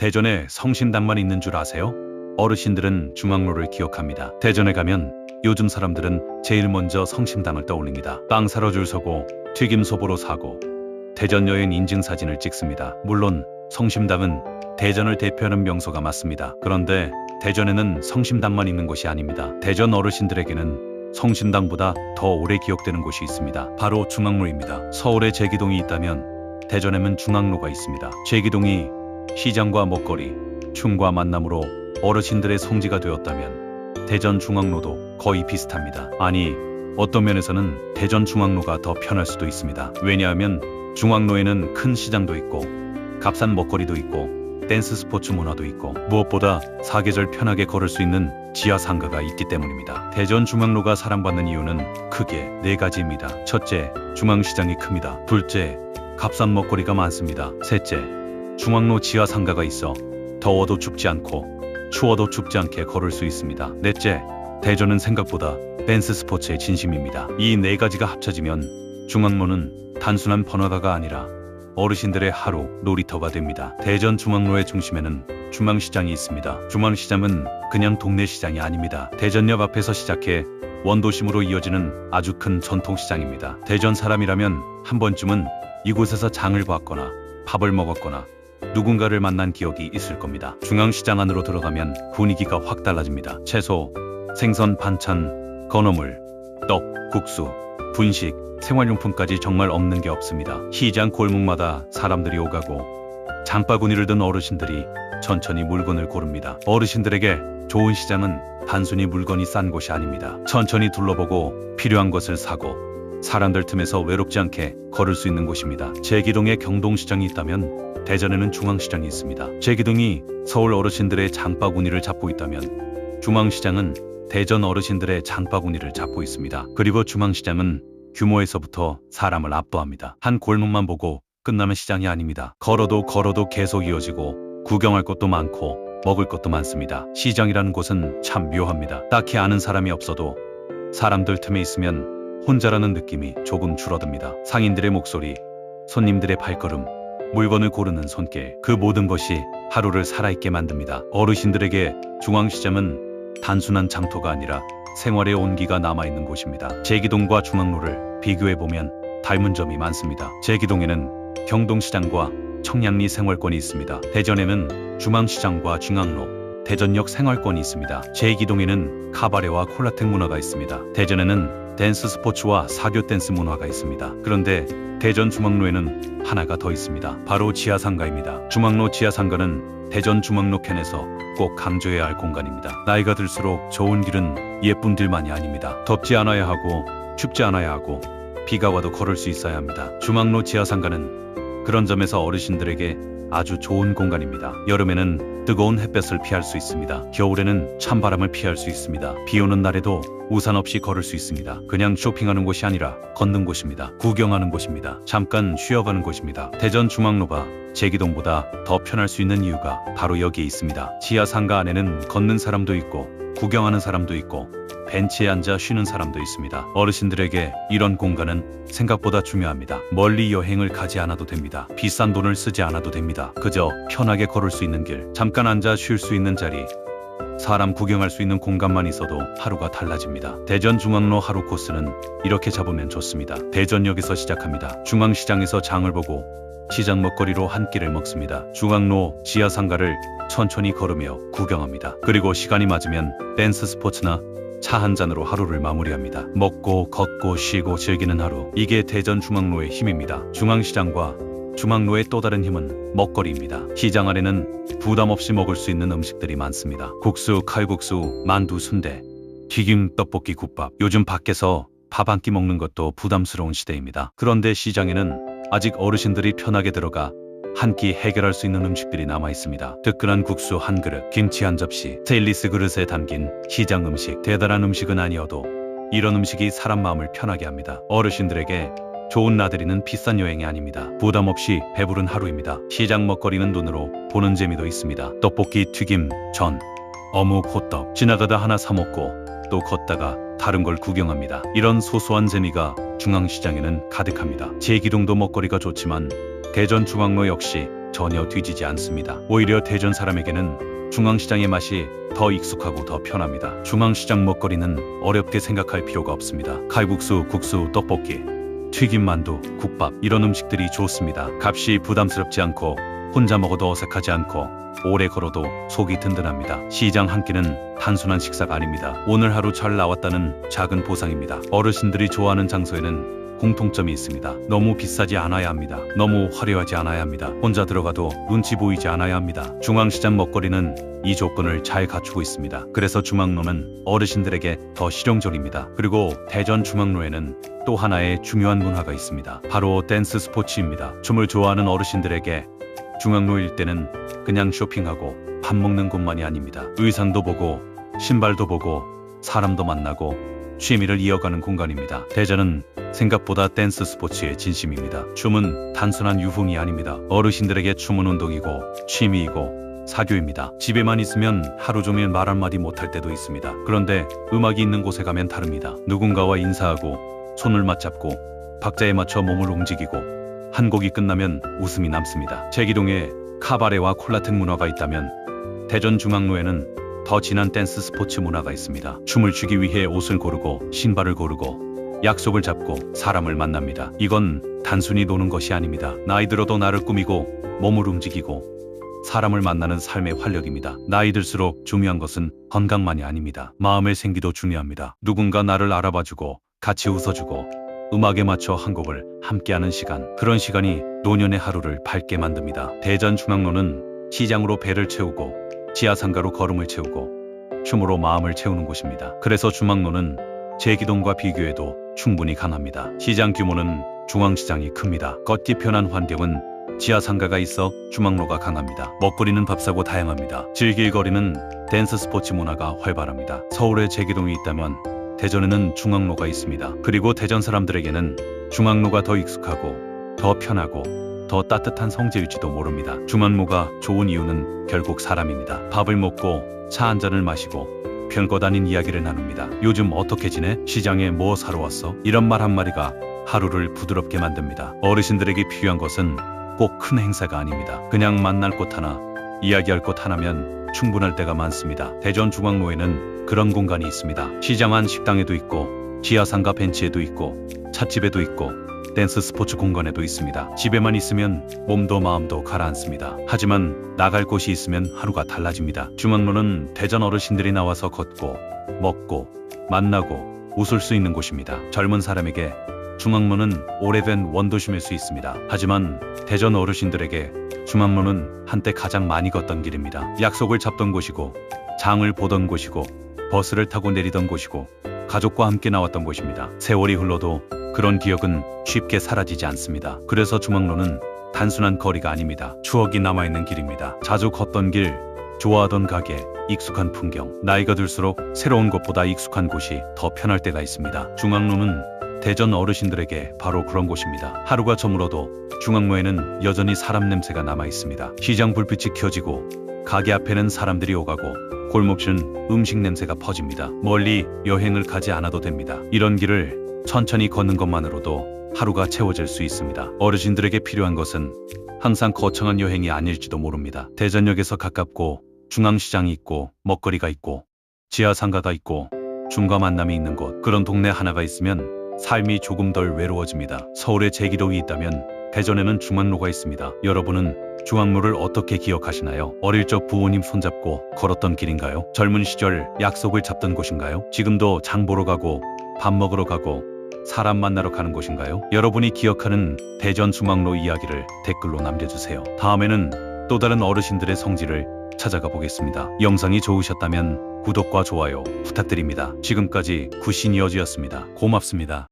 대전에 성심당만 있는 줄 아세요? 어르신들은 중앙로를 기억합니다. 대전에 가면 요즘 사람들은 제일 먼저 성심당을 떠올립니다. 빵 사러 줄 서고 튀김소보로 사고 대전 여행 인증사진을 찍습니다. 물론 성심당은 대전을 대표하는 명소가 맞습니다. 그런데 대전에는 성심당만 있는 곳이 아닙니다. 대전 어르신들에게는 성심당보다 더 오래 기억되는 곳이 있습니다. 바로 중앙로입니다. 서울에 제기동이 있다면 대전에는 중앙로가 있습니다. 제기동이 시장과 먹거리, 춤과 만남으로 어르신들의 성지가 되었다면 대전 중앙로도 거의 비슷합니다. 아니, 어떤 면에서는 대전 중앙로가 더 편할 수도 있습니다. 왜냐하면 중앙로에는 큰 시장도 있고 값싼 먹거리도 있고 댄스 스포츠 문화도 있고 무엇보다 사계절 편하게 걸을 수 있는 지하 상가가 있기 때문입니다. 대전 중앙로가 사랑받는 이유는 크게 4가지입니다. 첫째, 중앙시장이 큽니다. 둘째, 값싼 먹거리가 많습니다. 셋째, 중앙로 지하 상가가 있어 더워도 춥지 않고 추워도 춥지 않게 걸을 수 있습니다. 넷째, 대전은 생각보다 댄스 스포츠의 진심입니다. 이 4가지가 합쳐지면 중앙로는 단순한 번화가가 아니라 어르신들의 하루 놀이터가 됩니다. 대전 중앙로의 중심에는 중앙시장이 있습니다. 중앙시장은 그냥 동네 시장이 아닙니다. 대전역 앞에서 시작해 원도심으로 이어지는 아주 큰 전통시장입니다. 대전 사람이라면 한 번쯤은 이곳에서 장을 봤거나 밥을 먹었거나 누군가를 만난 기억이 있을 겁니다. 중앙시장 안으로 들어가면 분위기가 확 달라집니다. 채소, 생선, 반찬, 건어물, 떡, 국수, 분식, 생활용품까지 정말 없는 게 없습니다. 시장 골목마다 사람들이 오가고 장바구니를 든 어르신들이 천천히 물건을 고릅니다. 어르신들에게 좋은 시장은 단순히 물건이 싼 곳이 아닙니다. 천천히 둘러보고 필요한 것을 사고 사람들 틈에서 외롭지 않게 걸을 수 있는 곳입니다. 제기동에 경동시장이 있다면 대전에는 중앙시장이 있습니다. 제기동이 서울 어르신들의 장바구니를 잡고 있다면 중앙시장은 대전 어르신들의 장바구니를 잡고 있습니다. 그리고 중앙시장은 규모에서부터 사람을 압도합니다. 한 골목만 보고 끝나는 시장이 아닙니다. 걸어도 계속 이어지고 구경할 것도 많고 먹을 것도 많습니다. 시장이라는 곳은 참 묘합니다. 딱히 아는 사람이 없어도 사람들 틈에 있으면 혼자라는 느낌이 조금 줄어듭니다. 상인들의 목소리, 손님들의 발걸음, 물건을 고르는 손길, 그 모든 것이 하루를 살아있게 만듭니다. 어르신들에게 중앙시장은 단순한 장터가 아니라 생활의 온기가 남아있는 곳입니다. 제기동과 중앙로를 비교해보면 닮은 점이 많습니다. 제기동에는 경동시장과 청량리 생활권이 있습니다. 대전에는 중앙시장과 중앙로, 대전역 생활권이 있습니다. 제기동에는 카바레와 콜라텍 문화가 있습니다. 대전에는 댄스 스포츠와 사교 댄스 문화가 있습니다. 그런데 대전 중앙로에는 하나가 더 있습니다. 바로 지하상가입니다. 중앙로 지하상가는 대전 중앙로 캔에서 꼭 강조해야 할 공간입니다. 나이가 들수록 좋은 길은 예쁜 길만이 아닙니다. 덥지 않아야 하고 춥지 않아야 하고 비가 와도 걸을 수 있어야 합니다. 중앙로 지하상가는 그런 점에서 어르신들에게 아주 좋은 공간입니다. 여름에는 뜨거운 햇볕을 피할 수 있습니다. 겨울에는 찬바람을 피할 수 있습니다. 비 오는 날에도 우산 없이 걸을 수 있습니다. 그냥 쇼핑하는 곳이 아니라 걷는 곳입니다. 구경하는 곳입니다. 잠깐 쉬어가는 곳입니다. 대전 중앙로가 제기동보다 더 편할 수 있는 이유가 바로 여기에 있습니다. 지하 상가 안에는 걷는 사람도 있고 구경하는 사람도 있고 벤치에 앉아 쉬는 사람도 있습니다. 어르신들에게 이런 공간은 생각보다 중요합니다. 멀리 여행을 가지 않아도 됩니다. 비싼 돈을 쓰지 않아도 됩니다. 그저 편하게 걸을 수 있는 길, 잠깐 앉아 쉴 수 있는 자리, 사람 구경할 수 있는 공간만 있어도 하루가 달라집니다. 대전 중앙로 하루 코스는 이렇게 잡으면 좋습니다. 대전역에서 시작합니다. 중앙시장에서 장을 보고 시장 먹거리로 한 끼를 먹습니다. 중앙로 지하상가를 천천히 걸으며 구경합니다. 그리고 시간이 맞으면 댄스 스포츠나 차 한 잔으로 하루를 마무리합니다. 먹고 걷고 쉬고 즐기는 하루, 이게 대전 중앙로의 힘입니다. 중앙시장과 중앙로의 또 다른 힘은 먹거리입니다. 시장 안에는 부담 없이 먹을 수 있는 음식들이 많습니다. 국수, 칼국수, 만두, 순대, 튀김, 떡볶이, 국밥. 요즘 밖에서 밥 한 끼 먹는 것도 부담스러운 시대입니다. 그런데 시장에는 아직 어르신들이 편하게 들어가 한 끼 해결할 수 있는 음식들이 남아 있습니다. 뜨끈한 국수 한 그릇, 김치 한 접시, 스테인리스 그릇에 담긴 시장 음식. 대단한 음식은 아니어도 이런 음식이 사람 마음을 편하게 합니다. 어르신들에게 좋은 나들이는 비싼 여행이 아닙니다. 부담 없이 배부른 하루입니다. 시장 먹거리는 눈으로 보는 재미도 있습니다. 떡볶이, 튀김, 전, 어묵, 호떡. 지나가다 하나 사 먹고 또 걷다가 다른 걸 구경합니다. 이런 소소한 재미가 중앙시장에는 가득합니다. 제기동도 먹거리가 좋지만 대전 중앙로 역시 전혀 뒤지지 않습니다. 오히려 대전 사람에게는 중앙시장의 맛이 더 익숙하고 더 편합니다. 중앙시장 먹거리는 어렵게 생각할 필요가 없습니다. 칼국수, 국수, 떡볶이, 튀김 만두, 국밥 이런 음식들이 좋습니다. 값이 부담스럽지 않고 혼자 먹어도 어색하지 않고 오래 걸어도 속이 든든합니다. 시장 한 끼는 단순한 식사가 아닙니다. 오늘 하루 잘 나왔다는 작은 보상입니다. 어르신들이 좋아하는 장소에는 공통점이 있습니다. 너무 비싸지 않아야 합니다. 너무 화려하지 않아야 합니다. 혼자 들어가도 눈치 보이지 않아야 합니다. 중앙시장 먹거리는 이 조건을 잘 갖추고 있습니다. 그래서 중앙로는 어르신들에게 더 실용적입니다. 그리고 대전 중앙로에는 또 하나의 중요한 문화가 있습니다. 바로 댄스 스포츠입니다. 춤을 좋아하는 어르신들에게 중앙로 일대는 그냥 쇼핑하고 밥 먹는 곳만이 아닙니다. 의상도 보고 신발도 보고 사람도 만나고 취미를 이어가는 공간입니다. 대전은 생각보다 댄스 스포츠의 진심입니다. 춤은 단순한 유흥이 아닙니다. 어르신들에게 춤은 운동이고 취미이고 사교입니다. 집에만 있으면 하루 종일 말 한마디 못할 때도 있습니다. 그런데 음악이 있는 곳에 가면 다릅니다. 누군가와 인사하고 손을 맞잡고 박자에 맞춰 몸을 움직이고 한 곡이 끝나면 웃음이 남습니다. 제기동에 카바레와 콜라텍 문화가 있다면 대전 중앙로에는 더 진한 댄스 스포츠 문화가 있습니다. 춤을 추기 위해 옷을 고르고 신발을 고르고 약속을 잡고 사람을 만납니다. 이건 단순히 노는 것이 아닙니다. 나이 들어도 나를 꾸미고 몸을 움직이고 사람을 만나는 삶의 활력입니다. 나이 들수록 중요한 것은 건강만이 아닙니다. 마음의 생기도 중요합니다. 누군가 나를 알아봐주고 같이 웃어주고 음악에 맞춰 한 곡을 함께하는 시간. 그런 시간이 노년의 하루를 밝게 만듭니다. 대전 중앙로는 시장으로 배를 채우고 지하상가로 걸음을 채우고 춤으로 마음을 채우는 곳입니다. 그래서 중앙로는 제기동과 비교해도 충분히 강합니다. 시장 규모는 중앙시장이 큽니다. 걷기 편한 환경은 지하상가가 있어 중앙로가 강합니다. 먹거리는 밥사고 다양합니다. 즐길 거리는 댄스 스포츠 문화가 활발합니다. 서울에 제기동이 있다면 대전에는 중앙로가 있습니다. 그리고 대전 사람들에게는 중앙로가 더 익숙하고 더 편하고 더 따뜻한 성지일지도 모릅니다. 중앙로가 좋은 이유는 결국 사람입니다. 밥을 먹고 차 한 잔을 마시고 별것 아닌 이야기를 나눕니다. 요즘 어떻게 지내? 시장에 뭐 사러 왔어? 이런 말 한마디가 하루를 부드럽게 만듭니다. 어르신들에게 필요한 것은 꼭 큰 행사가 아닙니다. 그냥 만날 곳 하나, 이야기할 곳 하나면 충분할 때가 많습니다. 대전 중앙로에는 그런 공간이 있습니다. 시장 안 식당에도 있고 지하상가 벤치에도 있고 찻집에도 있고 댄스 스포츠 공간에도 있습니다. 집에만 있으면 몸도 마음도 가라앉습니다. 하지만 나갈 곳이 있으면 하루가 달라집니다. 중앙로는 대전 어르신들이 나와서 걷고 먹고 만나고 웃을 수 있는 곳입니다. 젊은 사람에게 중앙로는 오래된 원도심일 수 있습니다. 하지만 대전 어르신들에게 중앙로는 한때 가장 많이 걷던 길입니다. 약속을 잡던 곳이고 장을 보던 곳이고 버스를 타고 내리던 곳이고 가족과 함께 나왔던 곳입니다. 세월이 흘러도 그런 기억은 쉽게 사라지지 않습니다. 그래서 중앙로는 단순한 거리가 아닙니다. 추억이 남아있는 길입니다. 자주 걷던 길, 좋아하던 가게, 익숙한 풍경. 나이가 들수록 새로운 곳보다 익숙한 곳이 더 편할 때가 있습니다. 중앙로는 대전 어르신들에게 바로 그런 곳입니다. 하루가 저물어도 중앙로에는 여전히 사람 냄새가 남아있습니다. 시장 불빛이 켜지고 가게 앞에는 사람들이 오가고 골목은 음식 냄새가 퍼집니다. 멀리 여행을 가지 않아도 됩니다. 이런 길을 천천히 걷는 것만으로도 하루가 채워질 수 있습니다. 어르신들에게 필요한 것은 항상 거창한 여행이 아닐지도 모릅니다. 대전역에서 가깝고 중앙시장이 있고 먹거리가 있고 지하상가가 있고 춤과 만남이 있는 곳. 그런 동네 하나가 있으면 삶이 조금 덜 외로워집니다. 서울에 제기동이 있다면 대전에는 중앙로가 있습니다. 여러분은 중앙로를 어떻게 기억하시나요? 어릴 적 부모님 손잡고 걸었던 길인가요? 젊은 시절 약속을 잡던 곳인가요? 지금도 장 보러 가고 밥 먹으러 가고 사람 만나러 가는 곳인가요? 여러분이 기억하는 대전 중앙로 이야기를 댓글로 남겨주세요. 다음에는 또 다른 어르신들의 성지를 찾아가 보겠습니다. 영상이 좋으셨다면 구독과 좋아요 부탁드립니다. 지금까지 구신이어주였습니다. 고맙습니다.